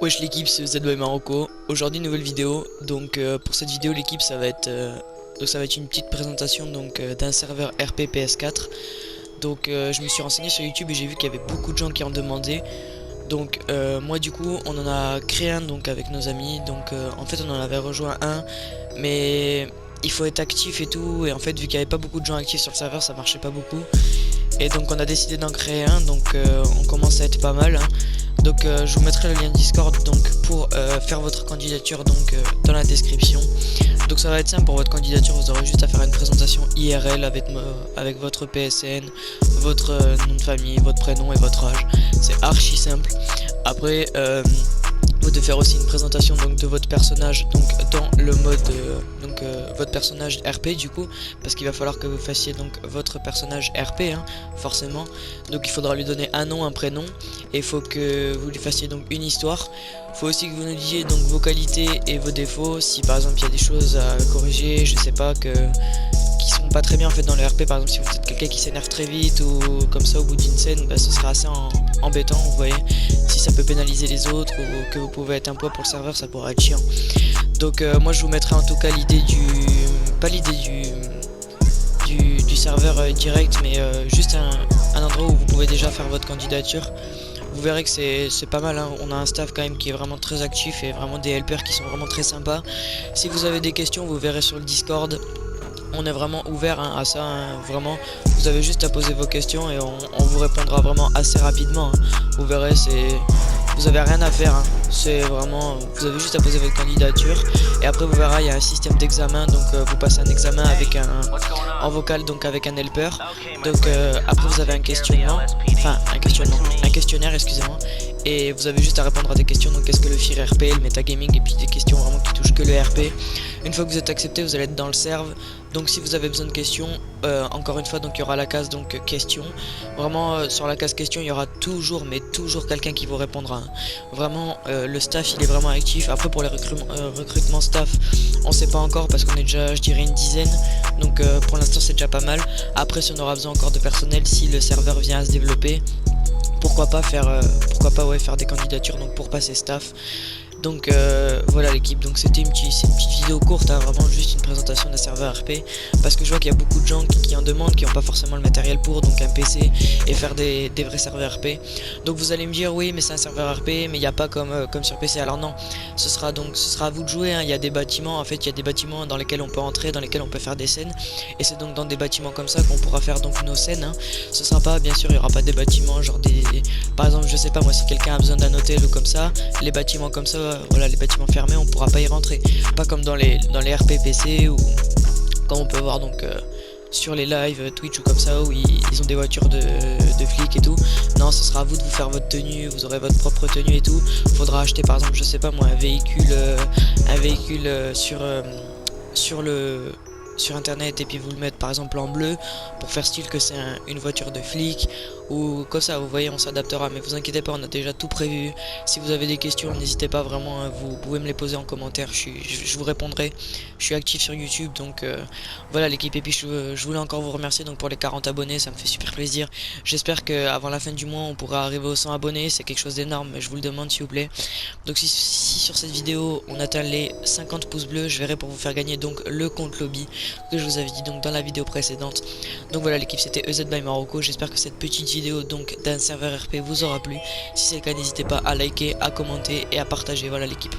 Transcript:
Wesh l'équipe, c'est Z by Marocco. Aujourd'hui nouvelle vidéo. Donc pour cette vidéo l'équipe ça va être une petite présentation d'un serveur RP PS4. Donc je me suis renseigné sur YouTube et j'ai vu qu'il y avait beaucoup de gens qui en demandaient. Donc moi du coup on en a créé un donc avec nos amis. Donc en fait on en avait rejoint un, mais il faut être actif et tout. Et en fait vu qu'il n'y avait pas beaucoup de gens actifs sur le serveur, ça marchait pas beaucoup. Et donc on a décidé d'en créer un. Donc on commence à être pas mal, hein. Donc je vous mettrai le lien Discord donc pour faire votre candidature dans la description. Donc ça va être simple pour votre candidature, vous aurez juste à faire une présentation IRL avec votre PSN, votre nom de famille, votre prénom et votre âge. C'est archi simple. Après vous devez faire aussi une présentation donc de votre personnage donc dans le mode votre personnage RP du coup, parce qu'il va falloir que vous fassiez donc votre personnage RP, hein, forcément. Donc il faudra lui donner un nom, un prénom, et il faut que vous lui fassiez donc une histoire. Il faut aussi que vous nous disiez donc vos qualités et vos défauts, si par exemple il y a des choses à corriger, je sais pas, qui sont pas très bien en fait dans le RP. Par exemple si vous êtes quelqu'un qui s'énerve très vite ou comme ça au bout d'une scène, bah, ce sera assez embêtant, vous voyez. Si ça peut pénaliser les autres ou que vous pouvez être un poids pour le serveur, ça pourra être chiant. Donc moi je vous mettrai en tout cas l'idée pas l'idée du serveur direct, mais juste un endroit où vous pouvez déjà faire votre candidature. Vous verrez que c'est pas mal, hein. On a un staff quand même qui est vraiment très actif et vraiment des helpers qui sont vraiment très sympas. Si vous avez des questions, vous verrez sur le Discord. On est vraiment ouvert, hein, à ça, hein. Vraiment, vous avez juste à poser vos questions et on vous répondra vraiment assez rapidement, hein. Vous verrez, vous avez rien à faire, hein. C'est vraiment, vous avez juste à poser votre candidature et après vous verrez, il y a un système d'examen. Donc vous passez un examen avec en vocal, donc avec un helper. Donc après vous avez un questionnement, un questionnaire, excusez-moi, et vous avez juste à répondre à des questions. Donc qu'est-ce que le FIR RP, le metagaming, et puis des questions vraiment qui touchent que le RP. Une fois que vous êtes accepté, vous allez être dans le serve. Donc si vous avez besoin de questions, encore une fois, donc il y aura la case donc questions. Vraiment sur la case questions, il y aura toujours, mais toujours quelqu'un qui vous répondra, hein. Vraiment le staff il est vraiment actif. Après pour les recrutements staff, on sait pas encore parce qu'on est déjà, je dirais, une dizaine. Donc pour l'instant c'est déjà pas mal. Après si on aura besoin encore de personnel, si le serveur vient à se développer, pourquoi pas faire des candidatures donc pour passer staff. Donc voilà l'équipe, donc c'est une petite vidéo courte, hein, vraiment juste une présentation d'un serveur RP, parce que je vois qu'il y a beaucoup de gens qui en demandent, qui n'ont pas forcément le matériel pour, donc un PC et faire des vrais serveurs RP. Donc vous allez me dire oui mais c'est un serveur RP, mais il n'y a pas comme sur PC. Alors non, ce sera à vous de jouer, hein. Il y a des bâtiments, en fait il y a des bâtiments dans lesquels on peut entrer, dans lesquels on peut faire des scènes, et c'est donc dans des bâtiments comme ça qu'on pourra faire donc nos scènes, hein. Ce sera pas, bien sûr il n'y aura pas des bâtiments genre par exemple je sais pas moi, si quelqu'un a besoin d'un hôtel ou comme ça, les bâtiments comme ça, voilà, les bâtiments fermés, on pourra pas y rentrer, pas comme dans les RP PC ou comme on peut voir donc sur les lives Twitch ou comme ça où ils ont des voitures de flics et tout. Non, ce sera à vous de vous faire votre tenue, vous aurez votre propre tenue et tout. Faudra acheter par exemple, je sais pas moi, un véhicule sur internet, et puis vous le mettre par exemple en bleu pour faire style que c'est une voiture de flic ou comme ça, vous voyez, on s'adaptera. Mais vous inquiétez pas, on a déjà tout prévu. Si vous avez des questions, n'hésitez pas vraiment, hein, vous pouvez me les poser en commentaire, je vous répondrai. Je suis actif sur YouTube, donc voilà l'équipe. Et puis je voulais encore vous remercier donc pour les 40 abonnés, ça me fait super plaisir. J'espère qu'avant la fin du mois on pourra arriver aux 100 abonnés, c'est quelque chose d'énorme, mais je vous le demande s'il vous plaît. Donc si sur cette vidéo on atteint les 50 pouces bleus, je verrai pour vous faire gagner donc le compte lobby que je vous avais dit donc dans la vidéo précédente. Donc voilà l'équipe, c'était EZ by Marocco. J'espère que cette petite vidéo donc d'un serveur RP vous aura plu. Si c'est le cas, n'hésitez pas à liker, à commenter et à partager. Voilà l'équipe.